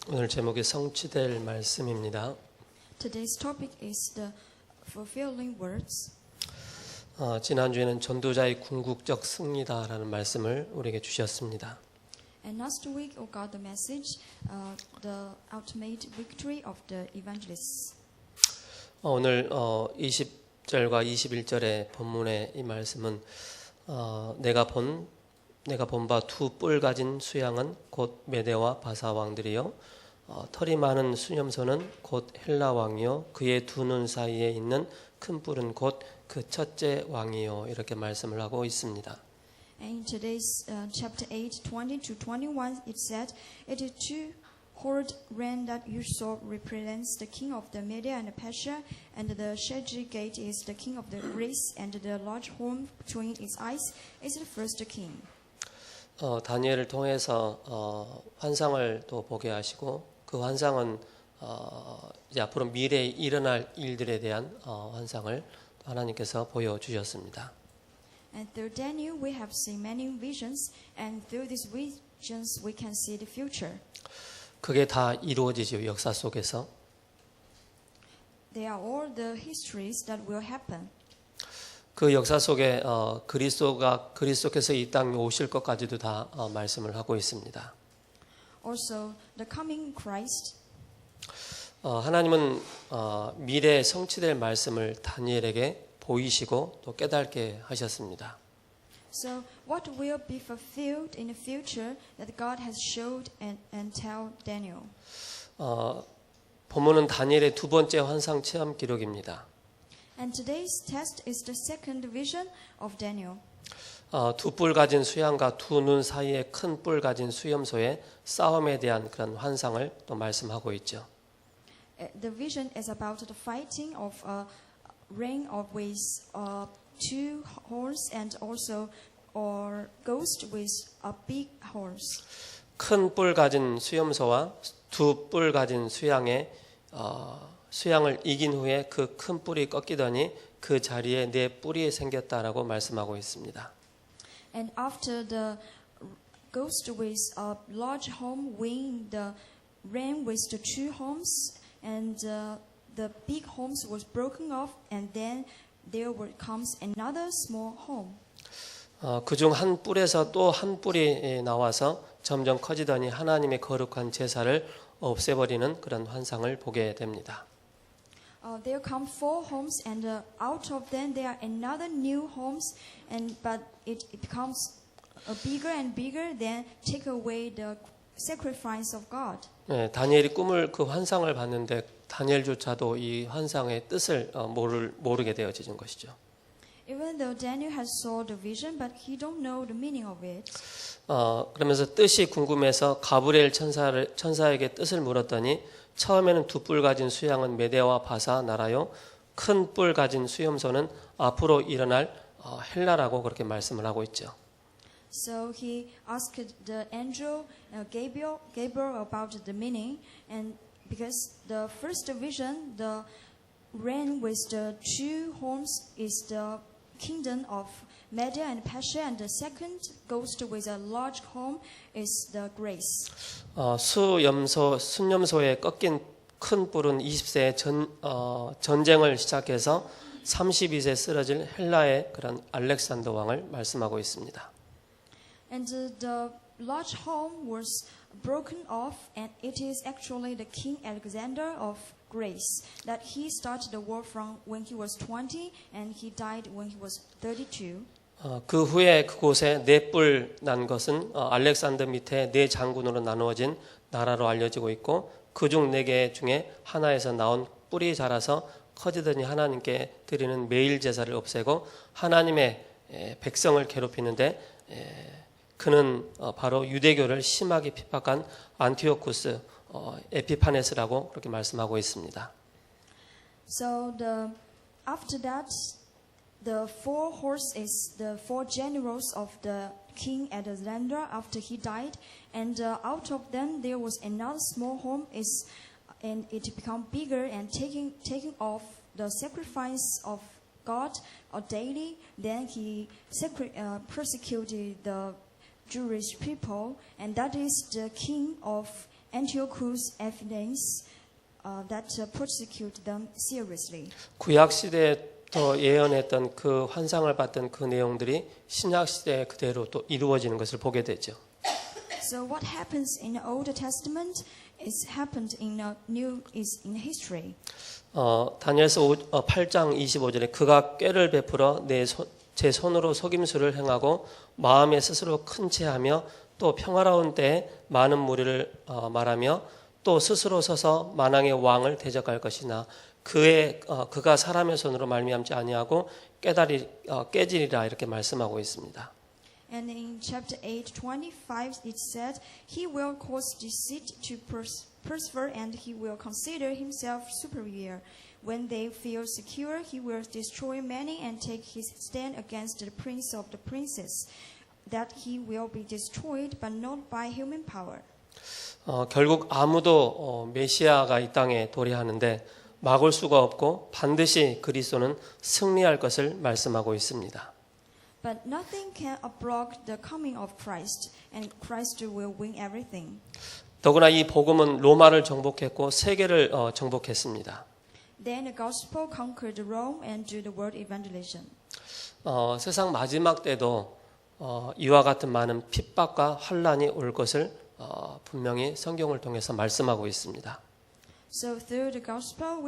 오늘 제목이 성취될 말씀입니다. Today's topic is the fulfilling words. 지난주에는 전도자의 궁극적 승리다라는 말씀을 우리에게 주셨습니다. And last week we got the message, the ultimate victory of the evangelists. 오늘 20절과 21절의 본문의 이 말씀은 내가 본 바 두 뿔 가진 수양은 곧 메대와 바사 왕들이요 털이 많은 수염소는 곧 헬라 왕이요 그의 두 눈 사이에 있는 큰 뿔은 곧 그 첫째 왕이요 이렇게 말씀을 하고 있습니다. And in today's chapter 8, 20 to 21, it said, "It is two horned ram that you saw represents the king of the Media and Persia, and the Shedri gate is the king of the Greece, and the large horn between its eyes is the first king." 다니엘을 통해서 환상을 또 보게 하시고 그 환상은 이제 앞으로 미래에 일어날 일들에 대한 환상을 하나님께서 보여주셨습니다. And through Daniel, we have seen many visions, and through these visions, we can see the future. 그게 다 이루어지죠. 역사 속에서. They are all the histories that will happen. 그 역사 속에 그리스도께서 이 땅에 오실 것까지도 다 말씀을 하고 있습니다. Also, the coming Christ. 하나님은 미래에 성취될 말씀을 다니엘에게 보이시고 또 깨닫게 하셨습니다. So, what will be fulfilled in the future that God has showed and tell Daniel? 본문은 다니엘의 두 번째 환상 체험 기록입니다. And today's text is the second vision of Daniel. 두 뿔 가진 수양과 두 눈 사이에 큰 뿔 가진 수염소의 싸움에 대한 그런 환상을 또 말씀하고 있죠. The vision is about the fighting of a ring with two horns and also or ghost with a big horns. 큰 뿔 가진 수염소와 두 뿔 가진 수양을 이긴 후에 그 큰 뿔이 꺾이더니 그 자리에 네 뿔이 생겼다라고 말씀하고 있습니다. And after the ghost with a large horn win the ram with the two horns, and the big horns was broken off, and then there comes another small horn. 그중 한 뿔에서 또 한 뿔이 나와서 점점 커지더니 하나님의 거룩한 제사를 없애버리는 그런 환상을 보게 됩니다. There come four homes, and out of them there are another new homes, but it becomes bigger and bigger. Then take away the sacrifice of God. 네, 다니엘이 그 환상을 봤는데 다니엘조차도 이 환상의 뜻을 모르게 되어지는 것이죠. Even though Daniel has saw the vision, but he don't know the meaning of it. 그러면서 뜻이 궁금해서 가브리엘 천사에게 뜻을 물었더니 처음에는 두 뿔 가진 수양은 메대와 바사 나라요 큰 뿔 가진 수염소는 앞으로 일어날 헬라라고 그렇게 말씀을 하고 있죠. So he asked the angel Gabriel about the meaning, and because the first vision, the ram with the two horns is the kingdom of Media and Persia, and the second ghost with a large horn is the Greece. 순염소에 꺾인 큰 뿔은 20세에 전쟁을 시작해서 32세에 쓰러질 헬라의 그런 알렉산더 왕을 말씀하고 있습니다. And the large horn was broken off, and it is actually the King Alexander of Greece that he started the war from when he was 20, and he died when he was 32. 그 후에 그곳에 네 뿔 난 것은 알렉산더 밑에 네 장군으로 나누어진 나라로 알려지고 있고 그중 네 개 중에 하나에서 나온 뿔이 자라서 커지더니 하나님께 드리는 매일 제사를 없애고 하나님의 백성을 괴롭히는데 그는 바로 유대교를 심하게 핍박한 안티오쿠스 에피파네스라고 그렇게 말씀하고 있습니다. So after that, the four horses, the four generals of the King Alexander after he died, and out of them there was another small horn, and it became bigger and taking off the sacrifice of God daily. Then he persecuted the Jewish people, and that is the king of Antiochus Epiphanes that persecute them seriously. 구약 시대부터 예언했던 그 환상을 봤던 그 내용들이 신약 시대에 그대로 또 이루어지는 것을 보게 되죠. So what happens in the Old Testament is happened in in history. 다니엘서 8장 25절에 그가 꾀를 베풀어 제 손으로 속임수를 행하고 마음에 스스로 큰 체하며 또 평화로운 때에 많은 무리를 말하며 또 스스로 서서 만왕의 왕을 대적할 것이나 그가 사람의 손으로 말미암지 아니하고 깨지리라 이렇게 말씀하고 있습니다. And in chapter 8:25 it said, "He will cause deceit to persevere, and he will consider himself superior. When they feel secure, he will destroy many and take his stand against the prince of the princes, that he will be destroyed, but not by human power." 결국 아무도 메시아가 이 땅에 도래하는데 막을 수가 없고 반드시 그리스도는 승리할 것을 말씀하고 있습니다. But nothing can block the coming of Christ, and Christ will win everything. 더구나 이 복음은 로마를 정복했고 세계를 정복했습니다. Then the gospel conquered Rome and do the world evangelism. 세상 마지막 때도 이와 같은 많은 핍박과 환란이 올 것을 분명히 성경을 통해서 말씀하고 있습니다. So through the gospel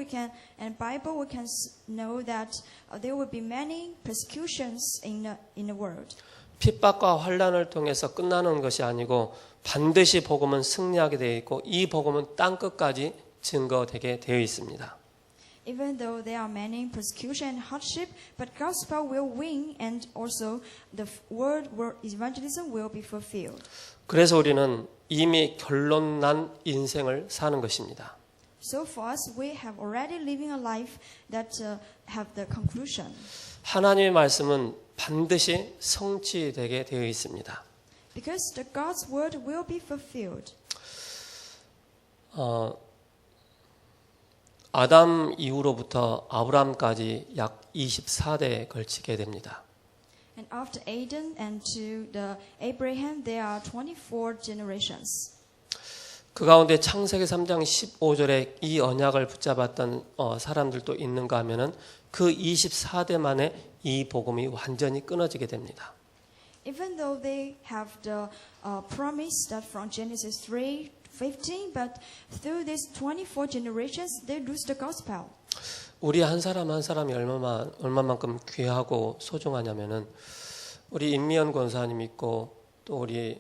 and Bible we can know that there will be many persecutions in the world. 핍박과 환란을 통해서 끝나는 것이 아니고 반드시 복음은 승리하게 되어 있고 이 복음은 땅 끝까지 증거되게 되어 있습니다. Even though there are many persecution and hardship, but gospel will win, and also the word evangelism will be fulfilled. 그래서 우리는 이미 결론난 인생을 사는 것입니다. So for us, we have already living a life that have the conclusion. 하나님의 말씀은 반드시 성취되게 되어 있습니다. Because the God's word will be fulfilled. 아담 이후로부터 아브람까지 약 24대에 걸치게 됩니다. And after Adam and to the Abraham, there are 24 generations. 그 가운데 창세기 3장 15절에 이 언약을 붙잡았던 사람들도 있는가 하면은 그 24대 만에 이 복음이 완전히 끊어지게 됩니다. Even though they have the promise that from Genesis 3:15, but through these 24 generations, they lose the gospel. 우리 한 사람 한 사람이 얼마만큼 귀하고 소중하냐면은 우리 임미연 권사님 있고 또 우리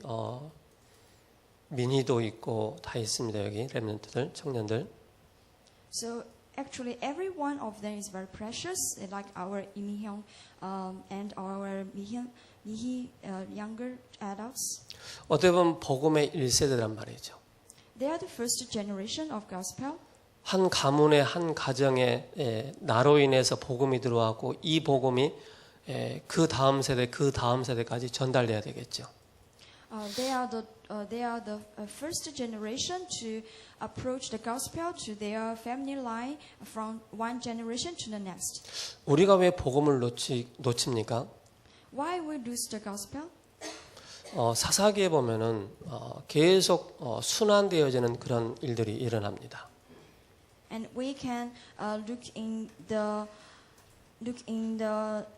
민희도 있고 다 있습니다. 여기 렘넌트들 청년들. So actually, every one of them is very precious, like our Lee Mi-hyung and our Mihi younger adults. 어떻게 보면 복음의 1세대란 말이죠. They are the first generation of gospel. 한 가문의 한 가정에 나로 인해서 복음이 들어왔고 이 복음이 그 다음 세대까지 전달돼야 되겠죠. They are the first generation to approach the gospel to their family line from one generation to the next. 우리가 왜 복음을 놓칩니까? Why we lose the gospel? 사사기에 보면은 계속 순환되어지는 그런 일들이 일어납니다. And we can look in the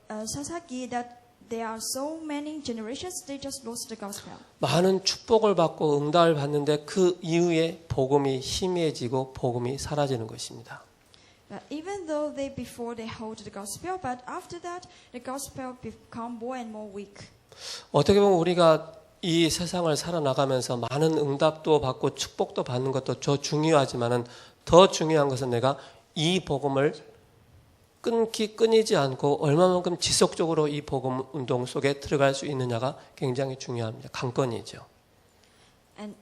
Sasaki that there are so many generations they just lost the gospel. 많은 축복을 받고 응답을 받는데 그 이후에 복음이 희미해지고 복음이 사라지는 것입니다. Even though before they hold the gospel, but after that the gospel become more and more weak. 어떻게 보면 우리가 이 세상을 살아나가면서 많은 응답도 받고 축복도 받는 것도 중요하지만은 더 중요한 것은 내가 이 복음을 끊이지 않고 얼마만큼 지속적으로 이 복음 운동 속에 들어갈 수 있느냐가 굉장히 중요합니다. 관건이죠. And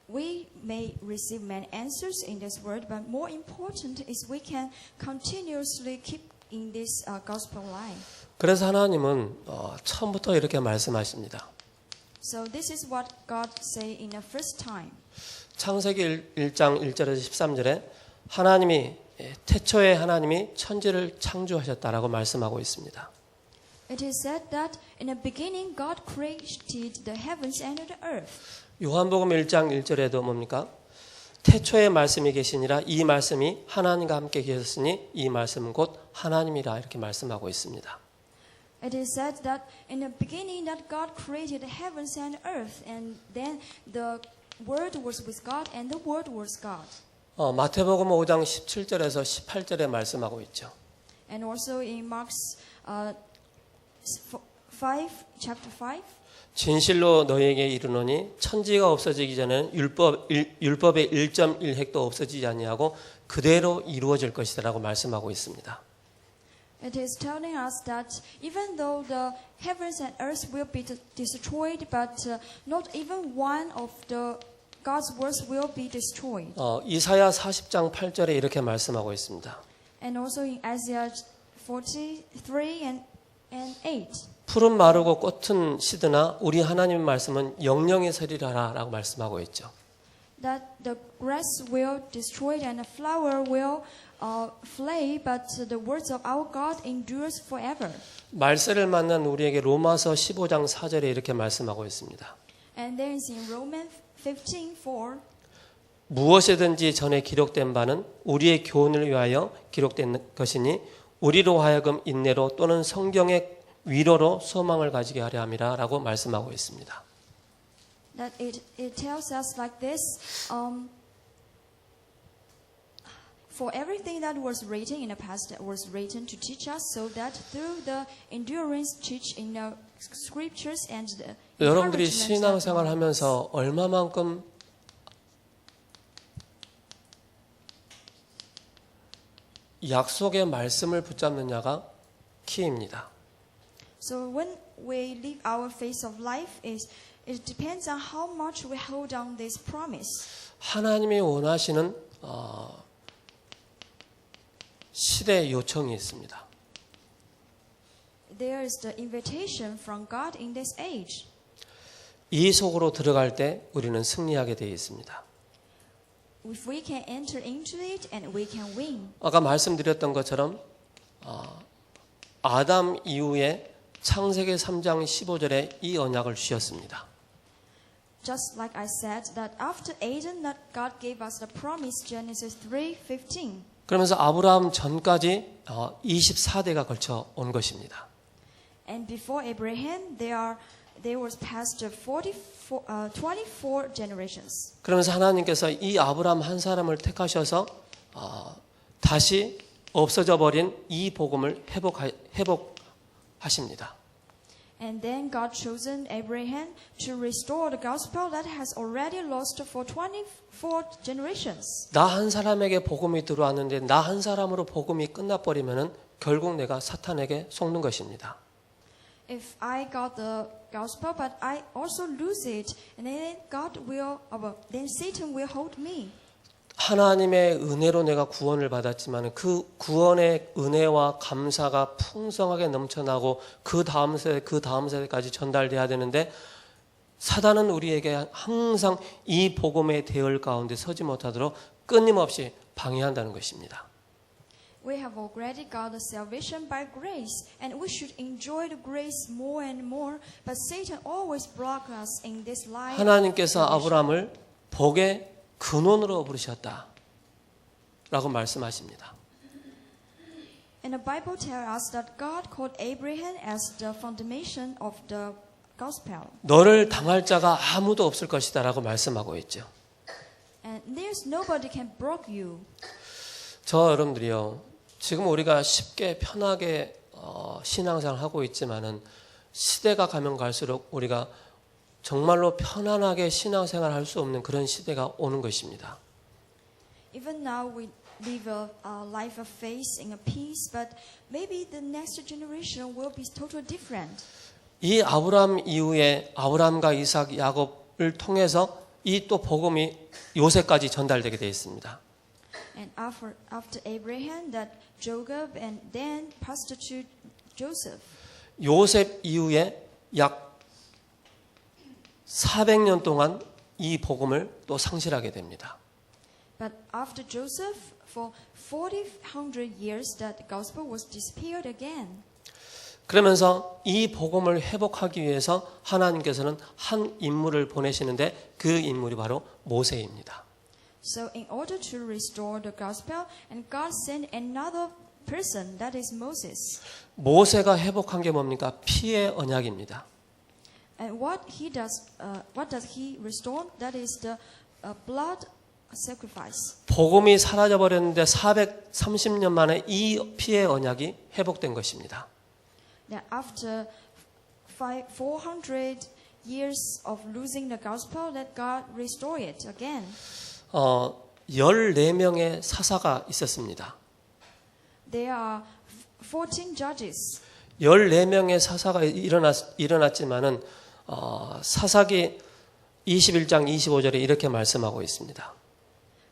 we may receive many answers in this word, but more important is we can continuously keep in this gospel line. 그래서 하나님은 처음부터 이렇게 말씀하십니다. So this is what God say in the first time. 창세기 1장 1절에서 13절에 하나님이 태초에 하나님이 천지를 창조하셨다라고 말씀하고 있습니다. It is said that in the beginning God created the heavens and the earth. 요한복음 1장 1절에도 뭡니까? 태초에 말씀이 계시니라 이 말씀이 하나님과 함께 계셨으니 이 말씀은 곧 하나님이라 이렇게 말씀하고 있습니다. It is said that in the beginning that God created the heavens and earth, and then the Word was with God, and the Word was God. 마태복음 5장 17절에서 18절에 말씀하고 있죠. And also in Mark's chapter 5, 진실로 너희에게 이르노니 천지가 없어지기 전에는 율법의 1.1획도 없어지지 아니하고 그대로 이루어질 것이다라고 말씀하고 있습니다. it is telling us that even though the heavens and earth will be destroyed, but not even one of the God's words will be destroyed. 이사야 40장 8절에 이렇게 말씀하고 있습니다. And also in Isaiah 43 and 8. 푸른 마르고 꽃은 시드나 우리 하나님의 말씀은 영영이 서리라라고 말씀하고 있죠. That the grass will destroy and the flower will fly, but the words of our God endures forever. 말세를 만난 우리에게 로마서 15장 4절에 이렇게 말씀하고 있습니다. And there is in Romans 15:4. 무엇이든지 전에 기록된 바는 우리의 교훈을 위하여 기록된 것이니 우리로 하여금 인내로 또는 성경의 위로로 소망을 가지게 하려 함이라라고 말씀하고 있습니다. That it tells us like this. For everything that was written in the past was written to teach us, so that through the endurance teach in the scriptures and the 여러분들이 encouragement 신앙생활 하면서 얼마만큼 약속의 말씀을 붙잡느냐가 키입니다. So when we live our phase of life, it depends on how much we hold on this promise. 하나님이 원하시는 시대의 요청이 있습니다. There is the invitation from God in this age. 이 속으로 들어갈 때 우리는 승리하게 되어 있습니다. If we can enter into it and we can win. 아까 말씀드렸던 것처럼 아담 이후에 창세기 3장 15절에 이 언약을 주셨습니다. Just like I said, that after Adam, that God gave us the promise, Genesis 3:15. 그러면서 아브라함 전까지 24대가 걸쳐 온 것입니다. And before Abraham, there was past 24 generations. 그러면서 하나님께서 이 아브라함 한 사람을 택하셔서 다시 없어져 버린 이 복음을 회복하십니다. And then God chosen Abraham to restore the gospel that has already lost for 24 generations. 나 한 사람에게 복음이 들어왔는데 나 한 사람으로 복음이 끝나버리면은 결국 내가 사탄에게 속는 것입니다. If I got the gospel, but I also lose it, and then then Satan will hold me. 하나님의 은혜로 내가 구원을 받았지만 그 구원의 은혜와 감사가 풍성하게 넘쳐나고 그 다음 세대까지 전달돼야 되는데 사단은 우리에게 항상 이 복음의 대열 가운데 서지 못하도록 끊임없이 방해한다는 것입니다. We have already got the salvation by grace, and we should enjoy the grace more and more. But Satan always blocks us in this life. 하나님께서 아브라함을 복의 근원으로 부르셨다 라고 말씀하십니다. And the Bible tells us that God called Abraham as the foundation of the gospel. 너를 당할 자가 아무도 없을 것이다 라고 말씀하고 있죠. And there's nobody can break you. 저 여러분들이요, 지금 우리가 쉽게 편하게 신앙생활을 하고 있지만은 시대가 가면 갈수록 우리가 정말로 편안하게 신앙생활을 할 수 없는 그런 시대가 오는 것입니다. Even now we live a life of faith in a peace, but maybe the next generation will be totally different. 이 아브라함 이후에 아브라함과 이삭, 야곱을 통해서 이 또 복음이 요새까지 전달되게 되어 있습니다. And after Abraham, that Jacob, and then passed to Joseph. 요셉 이후에 약 400년 동안 이 복음을 또 상실하게 됩니다. But after Joseph, for 400 years, that gospel was disappeared again. 그러면서 이 복음을 회복하기 위해서 하나님께서는 한 인물을 보내시는데 그 인물이 바로 모세입니다. So in order to restore the gospel, and God sent another person, that is Moses. 모세가 회복한 게 뭡니까? 피의 언약입니다. And what does he restore? That is the blood sacrifice. 복음이 사라져 버렸는데 430년 만에 이 피의 언약이 회복된 것입니다. That after 400 years of losing the gospel, that God restore it again. 14명의 사사가 있었습니다. There are 14 judges. 14명의 사사가 일어났지만은 사사기 21장 25절에 이렇게 말씀하고 있습니다.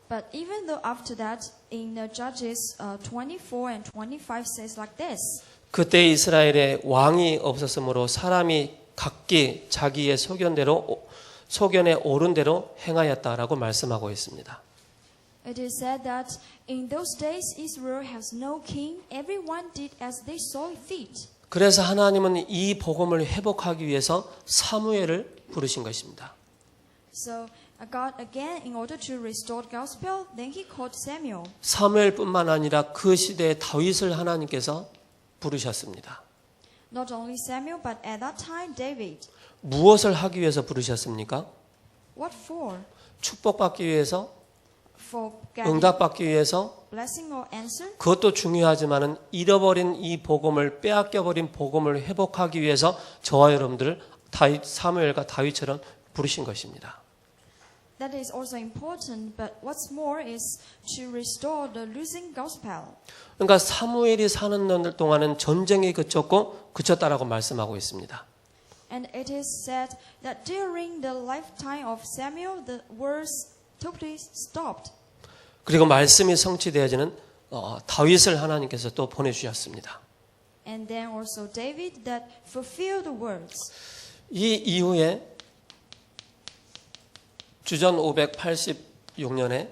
But even though after that, in the Judges 24 and 25 says like this. 그때 이스라엘에 왕이 없었으므로 사람이 각기 자기의 소견에 옳은 대로 행하였다라고 말씀하고 있습니다. It is said that in those days Israel has no king. Everyone did as they saw fit. 그래서 하나님은 이 복음을 회복하기 위해서 사무엘을 부르신 것입니다. So God again, in order to restore the gospel, then He called Samuel. 사무엘뿐만 아니라 그 시대에 다윗을 하나님께서 부르셨습니다. Not only Samuel, but at that time David. 무엇을 하기 위해서 부르셨습니까? What for? 축복받기 위해서, For getting 응답받기 위해서. blessing or answer? 그것도 중요하지만은 잃어버린 이 복음을 빼앗겨버린 복음을 회복하기 위해서 저와 여러분들을 사무엘과 다윗처럼 부르신 것입니다. That is also important, but what's more is to restore the losing gospel. 그러니까 사무엘이 사는 날 동안은 전쟁이 그쳤다라고 말씀하고 있습니다. And it is said that during the lifetime of Samuel, the wars totally stopped. 그리고 말씀이 성취되어지는 다윗을 하나님께서 또 보내주셨습니다. And then also David that fulfilled the words. 이 이후에 주전 586년에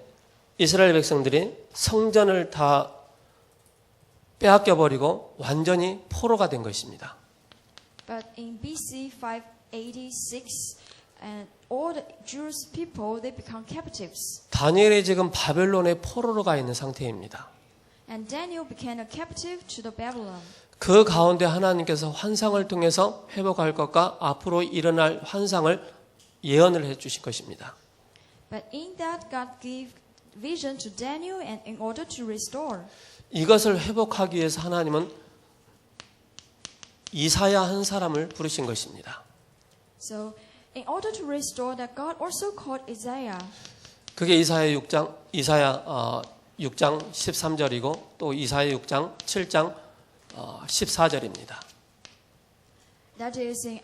이스라엘 백성들이 성전을 다 빼앗겨버리고 완전히 포로가 된 것입니다. But in BC 586, and all the Jewish people, they become captives. 다니엘이 지금 바벨론의 포로로 가 있는 상태입니다. And Daniel became a captive to the Babylon. 그 가운데 하나님께서 환상을 통해서 회복할 것과 앞으로 일어날 환상을 예언을 해 주신 것입니다. But in that, God gave vision to Daniel and in order to restore. 이것을 회복하기 위해서 하나님은 이사야 한 사람을 부르신 것입니다. So, in order to restore that, God also called Isaiah. 그게 이사야 6장 13절이고 또 이사야 6장 7장 14절입니다. That is in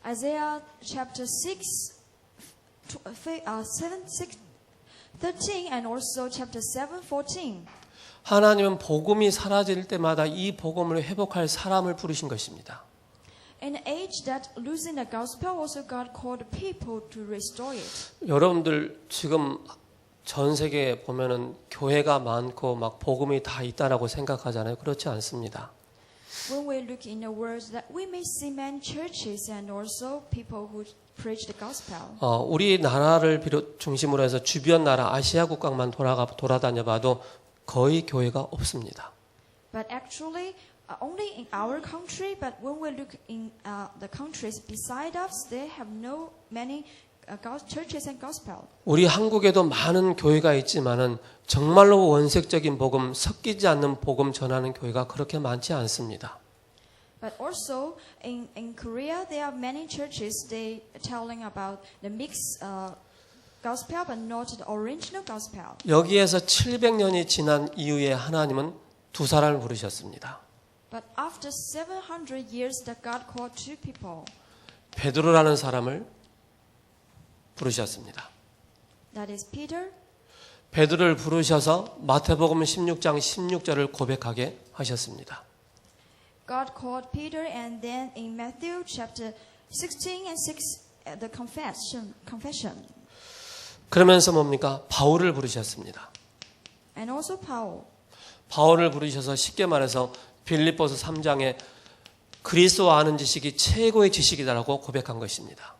Isaiah chapter 13 and also chapter 7:14. 하나님은 복음이 사라질 때마다 이 복음을 회복할 사람을 부르신 것입니다. In an age that losing the gospel, also God called people to restore it. 여러분들 지금 전 세계에 보면은 교회가 많고 막 복음이 다 있다라고 생각하잖아요. 그렇지 않습니다. When we look in the world, that we may see many churches and also people who preach the gospel. 우리나라를 중심으로 해서 주변 나라 아시아 국가만 돌아다녀봐도 거의 교회가 없습니다. But actually, only in our country. But when we look in the countries beside us, they have no many churches and gospel. 우리 한국에도 많은 교회가 있지만은 정말로 원색적인 복음, 섞이지 않는 복음 전하는 교회가 그렇게 많지 않습니다. But also in Korea, there are many churches. They are telling about the mixed gospel, but not the original gospel. 여기에서 700년이 지난 이후에 하나님은 두 사람을 부르셨습니다. But after 700 years, that God called two people. 베드로라는 사람을 부르셨습니다. That is Peter. 베드로를 부르셔서 마태복음 16장 16절을 고백하게 하셨습니다. God called Peter, and then in Matthew chapter 16 and 6, the confession. 그러면서 뭡니까? 바울을 부르셨습니다. And also Paul. 바울을 부르셔서 쉽게 말해서 빌립보서 3장에 그리스도 아는 지식이 최고의 지식이다라고 고백한 것입니다.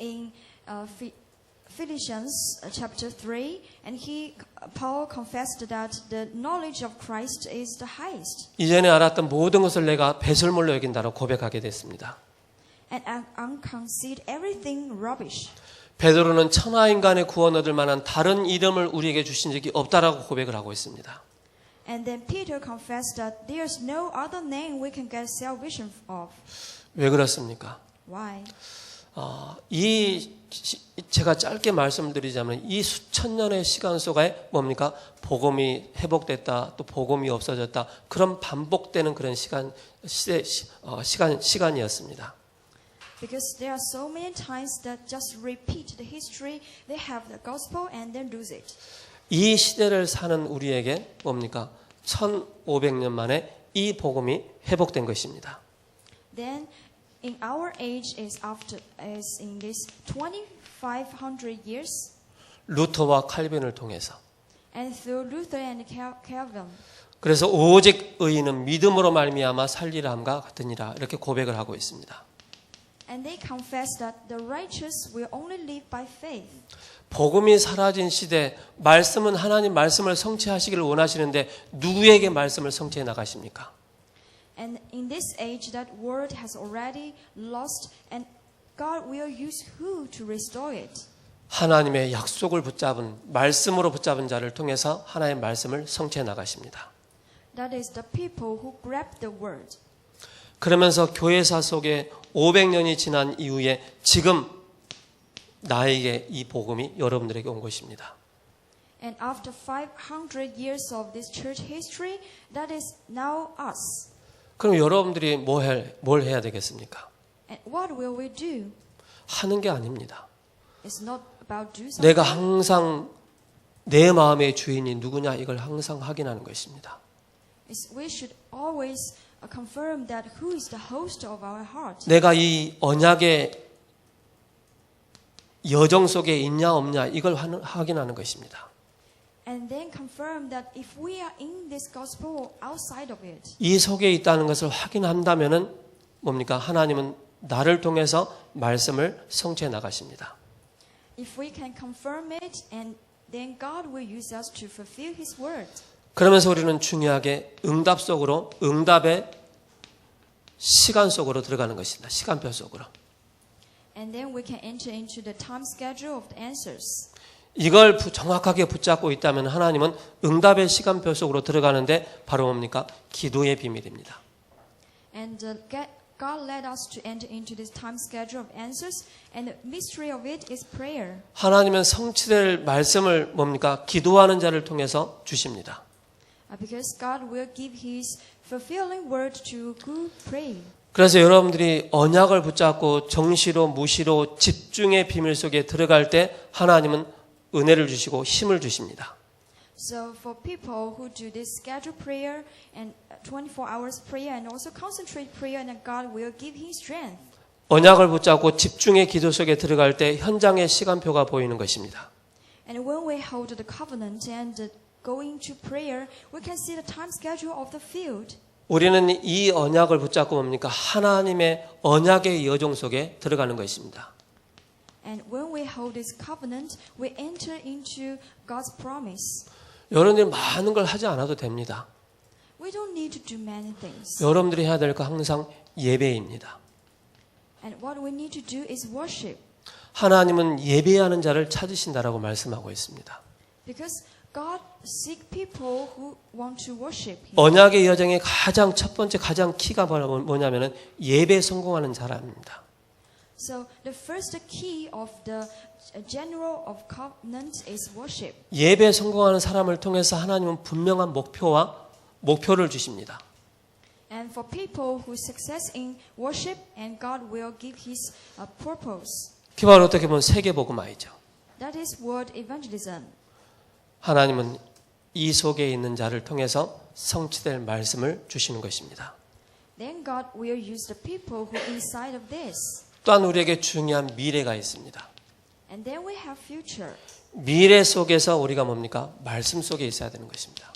In Philippians chapter 3, and Paul confessed that the knowledge of Christ is the highest. 이전에 알았던 모든 것을 내가 배설물로 여긴다고 고백하게 됐습니다. And I consider everything rubbish. 베드로는 천하 인간의 구원 얻을 만한 다른 이름을 우리에게 주신 적이 없다라고 고백을 하고 있습니다. And then Peter confessed that there's no other name we can get salvation of. 왜 그렇습니까? Why? 제가 짧게 말씀드리자면 이 수천 년의 시간 속에 뭡니까? 복음이 회복됐다, 또 복음이 없어졌다. 그런 반복되는 그런 시간이었습니다. Because there are so many times that just repeat the history. They have the gospel and then lose it. 이 시대를 사는 우리에게 뭡니까? 1500년 만에 이 복음이 회복된 것입니다. Then in our age is in this 2500 years 루터와 칼빈을 통해서. and through Luther and Calvin. 그래서 오직 의인은 믿음으로 말미암아 살리라 함과 같으니라 이렇게 고백을 하고 있습니다. And they confess that the righteous will only live by faith. 복음이 사라진 시대, 말씀은 하나님 말씀을 성취하시기를 원하시는데 누구에게 말씀을 성취해 나가십니까? And in this age that word has already lost, and God will use who to restore it? 하나님의 약속을 붙잡은, 말씀으로 붙잡은 자를 통해서 하나님의 말씀을 성취해 나가십니다. That is the people who grab the word. 그러면서 교회사 속에 500년이 지난 이후에 지금 나에게 이 복음이 여러분들에게 온 것입니다. And after 500 years of this church history, that is now us. 그럼 여러분들이 뭘 해야 되겠습니까? And what will we do? 하는 게 아닙니다. It's not about do something. 내가 항상 내 마음의 주인이 누구냐 이걸 항상 확인하는 것입니다. We should always confirm that who is the host of our heart. 내가 이 언약의 여정 속에 있냐 없냐 이걸 확인하는 것입니다. And then confirm that if we are in this gospel or outside of it. 이 속에 있다는 것을 확인한다면은 뭡니까? 하나님은 나를 통해서 말씀을 성취해 나가십니다. If we can confirm it, and then God will use us to fulfill His word. 그러면서 우리는 중요하게 응답 속으로, 응답의 시간 속으로 들어가는 것입니다. 시간표 속으로. And then we can enter into the time schedule of the answers. 이걸 정확하게 붙잡고 있다면 하나님은 응답의 시간표 속으로 들어가는데 바로 뭡니까? 기도의 비밀입니다. And God led us to enter into this time schedule of answers, and the mystery of it is prayer. 하나님은 성취될 말씀을 뭡니까? 기도하는 자를 통해서 주십니다. Because God will give His fulfilling word to who pray. 그래서 여러분들이 언약을 붙잡고 정시로 무시로 집중의 비밀 속에 들어갈 때 하나님은 은혜를 주시고 힘을 주십니다. So for people who do this scheduled prayer and 24 hours prayer and also concentrate prayer, and God will give His strength. 언약을 붙잡고 집중의 기도 속에 들어갈 때 현장의 시간표가 보이는 것입니다. And when we hold the covenant and going to prayer, we can see the time schedule of the field. 우리는 이 언약을 붙잡고 뭡니까? 하나님의 언약의 여정 속에 들어가는 것입니다. And when we hold this covenant, we enter into God's promise. 여러분들이 많은 걸 하지 않아도 됩니다. We don't need to do many things. 여러분들이 해야 될 거 항상 예배입니다. And what we need to do is worship. 하나님은 예배하는 자를 찾으신다라고 말씀하고 있습니다. Because God seek people who want to worship Him. 언약의 여정의 가장 첫 번째 가장 키가 뭐냐면은 예배 성공하는 사람입니다. So the first key of the general of covenant is worship. 예배 성공하는 사람을 통해서 하나님은 분명한 목표를 주십니다. And for people who success in worship, and God will give His purpose. 그 바로 어떻게 보면 세계복음화이죠. That is word evangelism. 하나님은 이 속에 있는 자를 통해서 성취될 말씀을 주시는 것입니다. Then God will use the people who inside of this. 또한 우리에게 중요한 미래가 있습니다. And then we have future. 미래 속에서 우리가 뭡니까? 말씀 속에 있어야 되는 것입니다.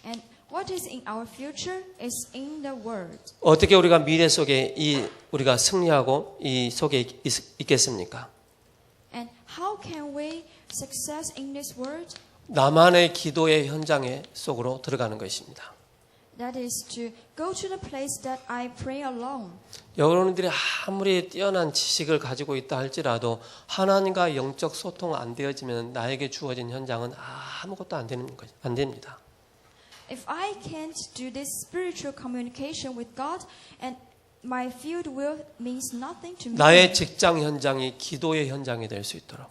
And what is in our future is in the word. 어떻게 우리가 미래 속에 우리가 승리하고 이 속에 있겠습니까? And how can we success in this world? 나만의 기도의 현장에 속으로 들어가는 것입니다. That is to go to the place that I pray alone. 여러분들이 아무리 뛰어난 지식을 가지고 있다 할지라도 하나님과 영적 소통 안 되어지면 나에게 주어진 현장은 아무것도 안 됩니다. If I can't do this spiritual communication with God, and my field will means nothing to me. 나의 직장 현장이 기도의 현장이 될 수 있도록,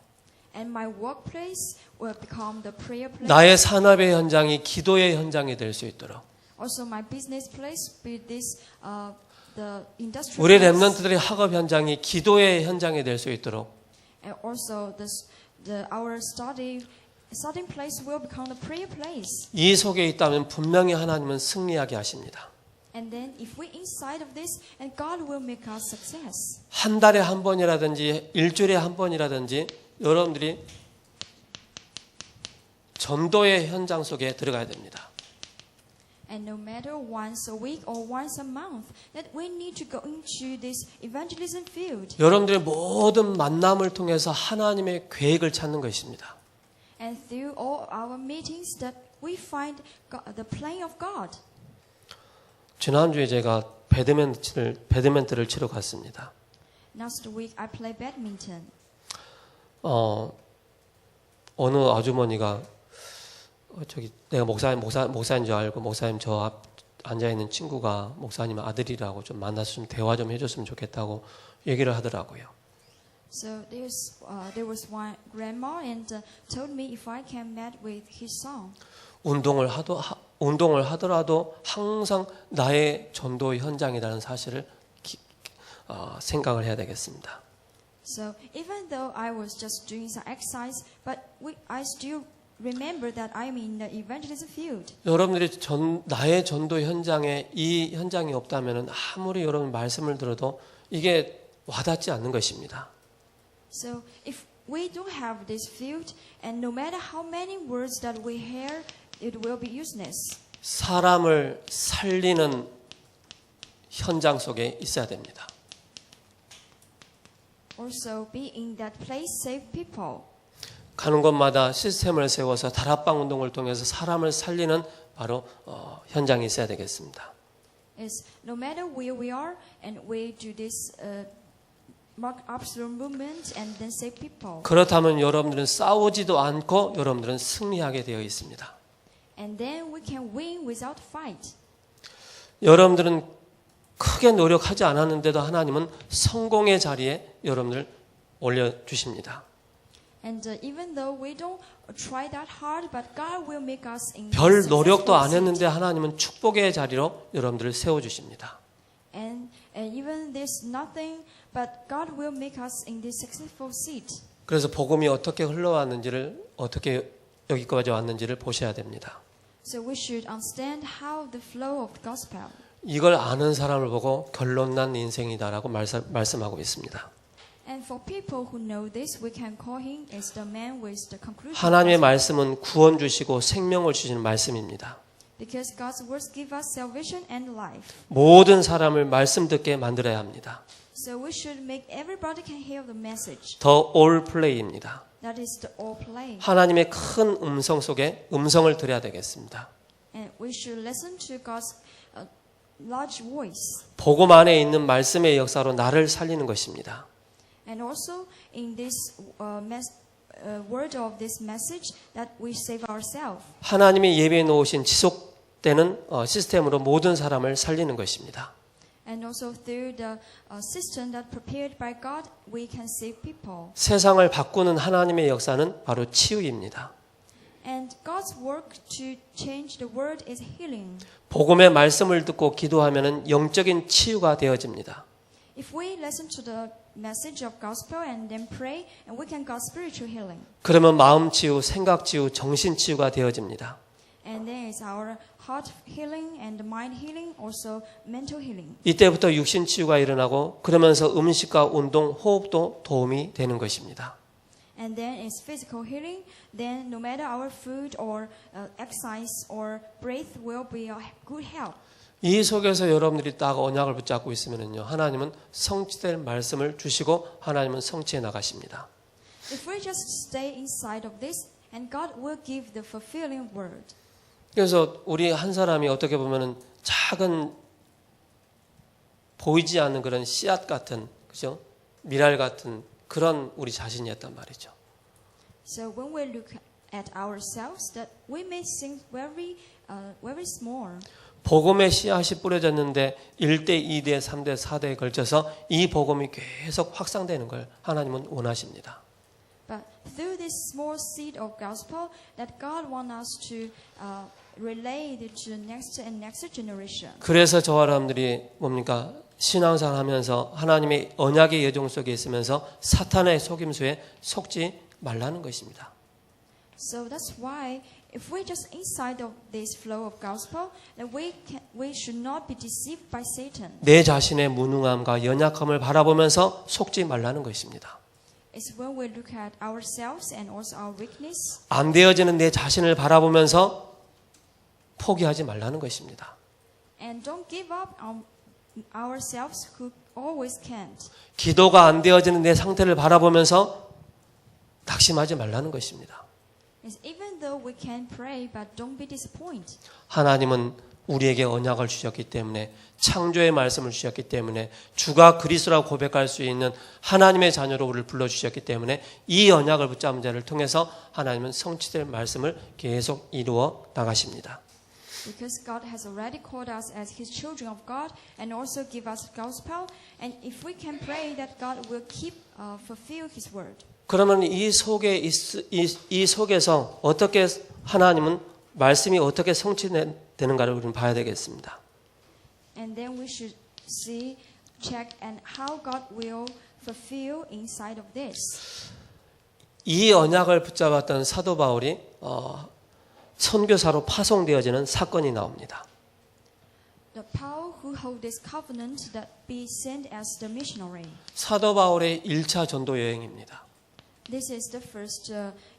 And my workplace will become the prayer place. 나의 산업의 현장이 기도의 현장이 될 수 있도록, Also, my business place, be this the industrial 우리 place. 렘넌트들의 학업 현장이 기도의 현장이 될 수 있도록, And also, our studying place will become the prayer place. 이 속에 있다면 분명히 하나님은 승리하게 하십니다. And then, if we inside of this, and God will make us success. 한 달에 한 번이라든지 일주일에 한 번이라든지 여러분들이 전도의 현장 속에 들어가야 됩니다. And no matter once a week or once a month, that we need to go into this evangelism field. 여러분들의 모든 만남을 통해서 하나님의 계획을 찾는 것입니다. And through all our meetings, that we find the plan of God. 지난주에 제가 배드민턴을 치러 갔습니다. Last week, I played badminton. 어느 아주머니가 저기 내가 목사인 줄 알고 목사님 저 앞 앉아 있는 친구가 목사님 아들이라고 좀 만나서 좀 대화 좀 해줬으면 좋겠다고 얘기를 하더라고요. So there was one grandma and told me if I can meet with his son. 운동을 하더라도 항상 나의 전도 현장이라는 사실을 생각을 해야 되겠습니다. So even though I was just doing some exercise, but I still remember that I'm in the evangelism field. 여러분들이 나의 전도 현장에 이 현장이 없다면 아무리 여러분 말씀을 들어도 이게 와닿지 않는 것입니다. So if we don't have this field, and no matter how many words that we hear, it will be useless. 사람을 살리는 현장 속에 있어야 됩니다. Also, be in that place, save people. 가는 곳마다 시스템을 세워서 다락방 운동을 통해서 사람을 살리는 바로 현장이 있어야 되겠습니다. Is no matter where we are, and we do this mark upstream movement, and then save people. 그렇다면 여러분들은 싸우지도 않고 여러분들은 승리하게 되어 있습니다. And then we can win without fight. 여러분들은 크게 노력하지 않았는데도 하나님은 성공의 자리에 여러분을 올려주십니다. And even though we don't try that hard, but God will make us in. 별 노력도 안 했는데 하나님은 축복의 자리로 여러분들을 세워주십니다. And even there's nothing, but God will make us in this successful seat. 그래서 복음이 어떻게 흘러왔는지를 어떻게 여기까지 왔는지를 보셔야 됩니다. So we should understand how the flow of the gospel. 이걸 아는 사람을 보고 결론난 인생이다라고 말씀하고 있습니다. And for people who know this, we can call him as the man with the conclusion. 하나님의 말씀은 구원 주시고 생명을 주시는 말씀입니다. Because God's words give us salvation and life. 모든 사람을 말씀 듣게 만들어야 합니다. So we should make everybody can hear the message. 더 all play입니다. That is the all play. 하나님의 큰 음성 속에 음성을 들어야 되겠습니다. And we should listen to God's large voice. 복음 안에 있는 말씀의 역사로 나를 살리는 것입니다. And also in this word of this message that we save ourselves. 하나님이 예비해 놓으신 지속되는 시스템으로 모든 사람을 살리는 것입니다. And also through the system that prepared by God, we can save people. 세상을 바꾸는 하나님의 역사는 바로 치유입니다. And God's work to change the world is healing. 복음의 말씀을 듣고 기도하면 영적인 치유가 되어집니다. If we listen to the message of gospel and then pray, and we can get spiritual healing. 그러면 마음 치유, 생각 치유, 정신 치유가 되어집니다. And then it's our heart healing and mind healing, also mental healing. 이때부터 육신 치유가 일어나고 그러면서 음식과 운동, 호흡도 도움이 되는 것입니다. And then it's physical healing. Then no matter our food or exercise or breath will be a good help. 이 속에서 여러분들이 딱 언약을 붙잡고 있으면요, 하나님은 성취될 말씀을 주시고 하나님은 성취해 나가십니다. If we just stay inside of this, and God will give the fulfilling word. 그래서 우리 한 사람이 어떻게 보면은 작은 보이지 않는 그런 씨앗 같은, 그죠? 미랄 같은 그런 우리 자신이었단 말이죠. So when we look at ourselves, that we may seem very small. 복음의 씨앗이 뿌려졌는데 1대, 2대, 3대, 4대에 걸쳐서 이 복음이 계속 확산되는 걸 하나님은 원하십니다. But through this small seed of gospel, that God wants us to relay it to the next and next generation. 그래서 저와 여러분들이 뭡니까? 신앙생활 하면서 하나님의 언약의 여정 속에 있으면서 사탄의 속임수에 속지 말라는 것입니다. So that's why if we just inside of this flow of gospel, that we should not be deceived by Satan. 내 자신의 무능함과 연약함을 바라보면서 속지 말라는 것입니다. It's when we look at ourselves and also our weakness. 안 되어지는 내 자신을 바라보면서 포기하지 말라는 것입니다. And don't give up on ourselves who always can't. 기도가 안 되어지는 내 상태를 바라보면서 낙심하지 말라는 것입니다. It's even though we can pray, but don't be disappointed. 하나님은 우리에게 언약을 주셨기 때문에 창조의 말씀을 주셨기 때문에 주가 그리스도라고 고백할 수 있는 하나님의 자녀로 우리를 불러주셨기 때문에 이 언약을 붙잡은 자를 통해서 하나님은 성취될 말씀을 계속 이루어 나가십니다. Because God has already called us as His children of God and also give us gospel. And if we can pray that God will keep fulfill His word. 그러면 이 속에서 어떻게 하나님은 말씀이 어떻게 성취되는가를 우리는 봐야 되겠습니다. And then we should check and how God will fulfill inside of this. 이 언약을 붙잡았던 사도 바울이 선교사로 파송되어지는 사건이 나옵니다. The Paul who hold this covenant that be sent as the missionary. 사도 바울의 1차 전도 여행입니다. This is the first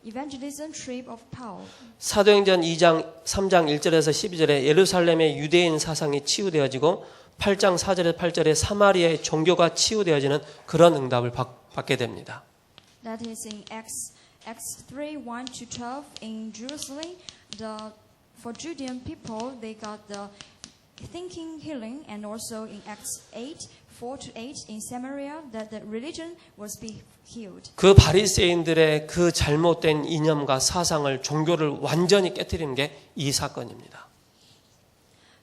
evangelism trip of Paul. 사도행전 2장 3장 1절에서 12절에 예루살렘의 유대인 사상이 치유되어지고 8장 4절에서 8절에 사마리아의 종교가 치유되어지는 그런 응답을 받게 됩니다. That is in Acts 3:1-12 in Jerusalem. For Judean people, they got the thinking healing, and also in Acts 8:4-8 in Samaria, that the religion was be healed. 그 바리새인들의 그 잘못된 이념과 사상을 종교를 완전히 깨뜨리는 게 이 사건입니다.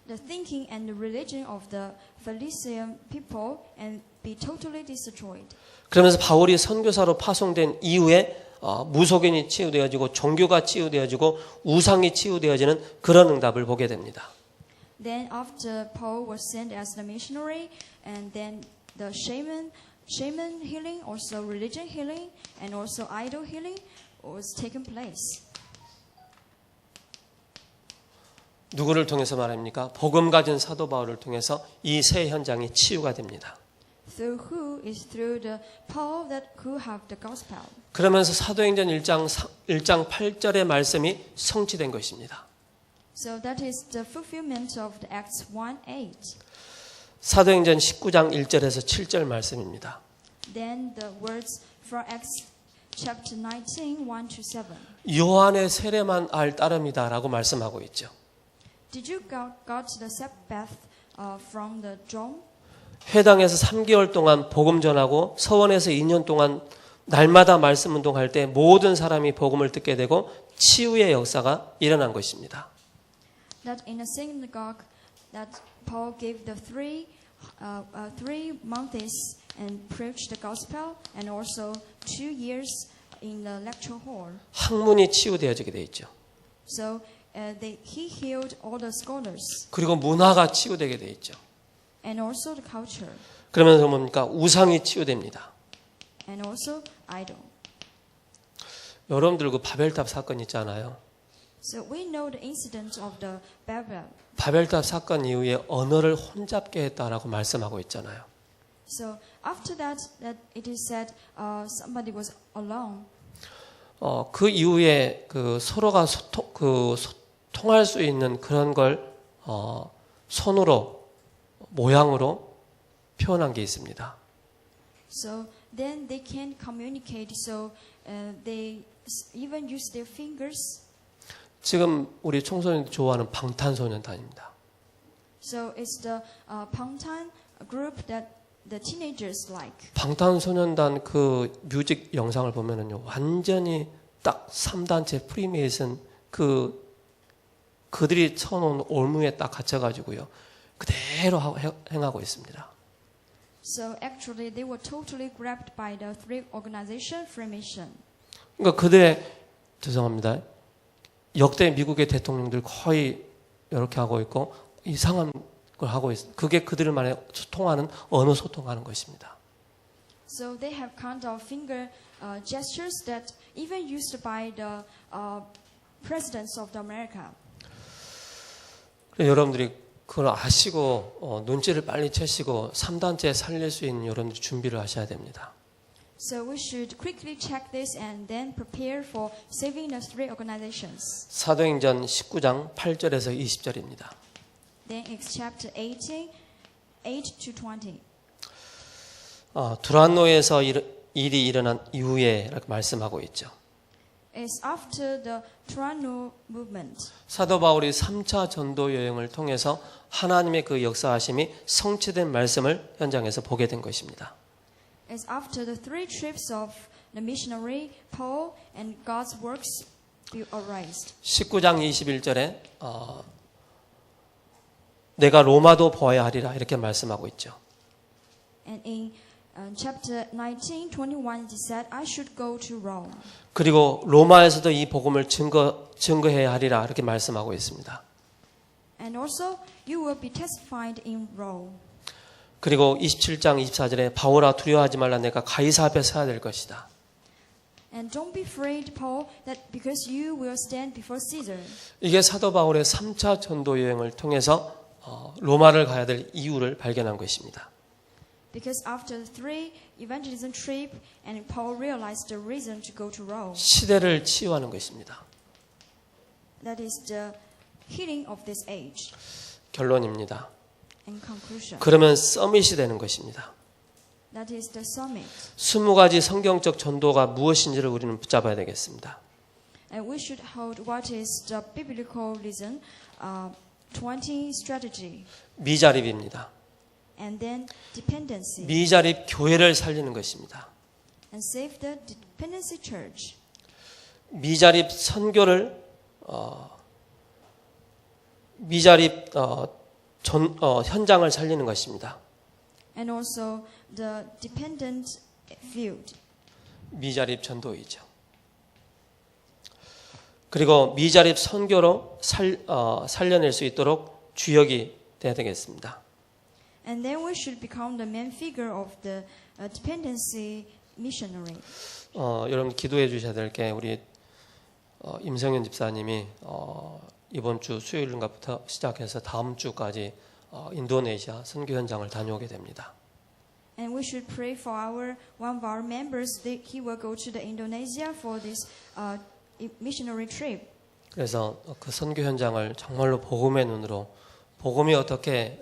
The thinking and the religion of the Pharisee people and be totally destroyed. 그러면서 바울이 선교사로 파송된 이후에 무속인이 치유되어지고 종교가 치유되어지고 우상이 치유되어지는 그런 응답을 보게 됩니다. Then after Paul was sent as the missionary, and then the shaman healing, also religion healing, and also idol healing was taken place. 누구를 통해서 말합니까? 복음 가진 사도 바울을 통해서 이 세 현장이 치유가 됩니다. Through who is through the Paul that who have the gospel. 그러면서 사도행전 1장 8절의 말씀이 성취된 것입니다. So that is the fulfillment of the Acts 1:8. 사도행전 19장 1절에서 7절 말씀입니다. Then the words from Acts chapter 19, 1-7. 요한의 세례만 알 따름이다라고 말씀하고 있죠. Did you got the Sabbath from the John? 회당에서 3개월 동안 복음 전하고 서원에서 2년 동안 날마다 말씀 운동할 때 모든 사람이 복음을 듣게 되고 치유의 역사가 일어난 것입니다. That in a synagogue that Paul gave the three months and preached the gospel, and also 2 years in the lecture hall. 학문이 치유되어지게 돼 있죠. So he healed all the scholars 그리고 문화가 치유되게 돼 있죠. and also the culture 그러면서 뭡니까? 우상이 치유됩니다. and also idol. 여러분들 그 바벨탑 사건 있잖아요. So we know the incident of the Babel. 바벨탑 사건 이후에 언어를 혼잡게 했다라고 말씀하고 있잖아요. So after that it is said somebody was alone. 그 이후에 그 서로가 통할 수 있는 그런 걸 손으로 모양으로 표현한 게 있습니다. So then they can communicate. So they even use their fingers. 지금 우리 청소년들이 좋아하는 방탄소년단입니다. So it's the Bangtan group that the teenagers like. 방탄소년단 그 뮤직 영상을 보면은요, 완전히 딱 3단체 프리메이슨 그들이 쳐놓은 올무에 딱 갇혀가지고요, 그대로 행하고 있습니다. So actually, they were totally grabbed by the three organization Freemason. 그러니까 그들의 죄송합니다. 역대 미국의 대통령들 거의 이렇게 하고 있고 이상한 걸 하고 있습니다. 그게 그들만의 소통하는 언어 소통하는 것입니다. So they have kind of finger gestures that even used by the presidents of the America. 여러분들이 그걸 아시고 눈치를 빨리 채시고 3단체 살릴 수 있는 여러분들 준비를 하셔야 됩니다. So we should quickly check this and then prepare for saving the three organizations. 사도행전 19장 8절에서 20절입니다. Then it's chapter 18, 8 to 20. 두란노에서 일이 일어난 이후에 이렇게 말씀하고 있죠. It's after the Toronto movement. 사도 바울이 3차 전도 여행을 통해서 하나님의 그 역사하심이 성취된 말씀을 현장에서 보게 된 것입니다. It's after the three trips of the missionary Paul and God's works be arised. 19장 21절에 내가 로마도 보아야 하리라 이렇게 말씀하고 있죠. And in chapter 19, 21, it said, I should go to Rome. 그리고 로마에서도 이 복음을 증거해야 하리라 이렇게 말씀하고 있습니다. And also, you will be testified in Rome. 그리고 27장 24절에 바울아 두려워하지 말라 내가 가이사 앞에 서야 될 것이다. And don't be afraid, Paul, that because you will stand before Caesar. 이게 사도 바울의 3차 전도 여행을 통해서 로마를 가야 될 이유를 발견한 것입니다. Because after the three evangelism trip, and Paul realized the reason to go to Rome. 시대를 치유하는 것입니다. That is the healing of this age. 결론입니다. In conclusion, 그러면 서밋이 되는 것입니다. that is the summit. 20가지 성경적 전도가 무엇인지를 우리는 붙잡아야 되겠습니다. And we should hold what is the biblical reason, 20 strategy. 미자립입니다. And then dependency. 미자립 교회를 살리는 것입니다. And save the dependency church. 미자립 선교를 미자립 현장을 살리는 것입니다. And also the dependent field. 미자립 전도이죠. 그리고 미자립 선교로 살려낼 수 있도록 주역이 돼야 되겠습니다. And then we should become the main figure of the dependency missionary. 여러분 기도해 주셔야 될 게 우리 임성현 집사님이 이번 주 수요일인가부터 시작해서 다음 주까지 인도네시아 선교 현장을 다녀오게 됩니다. And we should pray for one of our members that he will go to the Indonesia for this missionary trip. 그래서 그 선교 현장을 정말로 복음의 눈으로 복음이 어떻게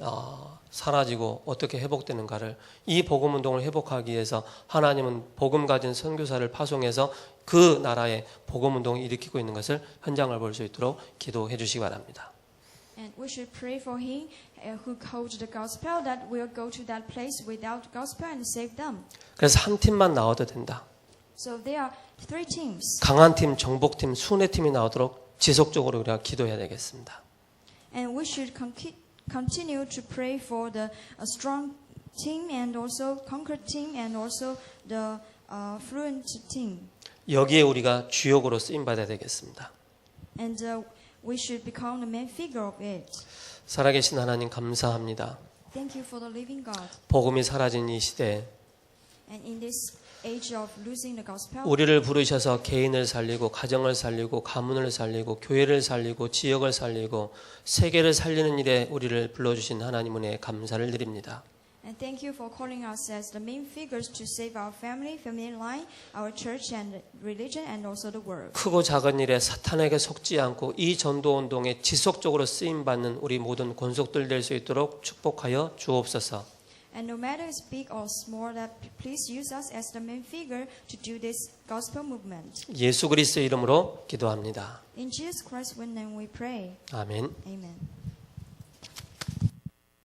사라지고 어떻게 회복되는가를 이 복음 운동을 회복하기 위해서 하나님은 복음 가진 선교사를 파송해서 그 나라에 복음 운동을 일으키고 있는 것을 현장을 볼 수 있도록 기도해 주시기 바랍니다. And we should pray for him who holds the gospel that will go to that place without gospel and save them. 그래서 한 팀만 나와도 된다. So there are three teams. 강한 팀, 정복팀, 순회팀이 나오도록 지속적으로 우리가 기도해야 되겠습니다. And we should continue to pray for the strong team and also conquered team and also the fluent team. 여기에 우리가 주역으로 쓰임 받아야 되겠습니다. And we should become the main figure of it. 살아계신 하나님 감사합니다. Thank you for the living God. 복음이 사라진 이 시대에 And in this age of losing the gospel, 우리를 부르셔서 개인을 살리고 가정을 살리고 가문을 살리고 교회를 살리고 지역을 살리고 세계를 살리는 일에 우리를 불러주신 하나님 은혜에 감사를 드립니다. and thank you for calling us as the main figures to save our family line, our church and religion and also the world. 크고 작은 일에 사탄에게 속지 않고 이 전도 운동에 지속적으로 쓰임 받는 우리 모든 권속들 될 수 있도록 축복하여 주옵소서. And no matter it's big or small, that please use us as the main figure to do this gospel movement. 예수 그리스도의 이름으로 기도합니다. In Jesus Christ's name we pray. 아멘. Amen.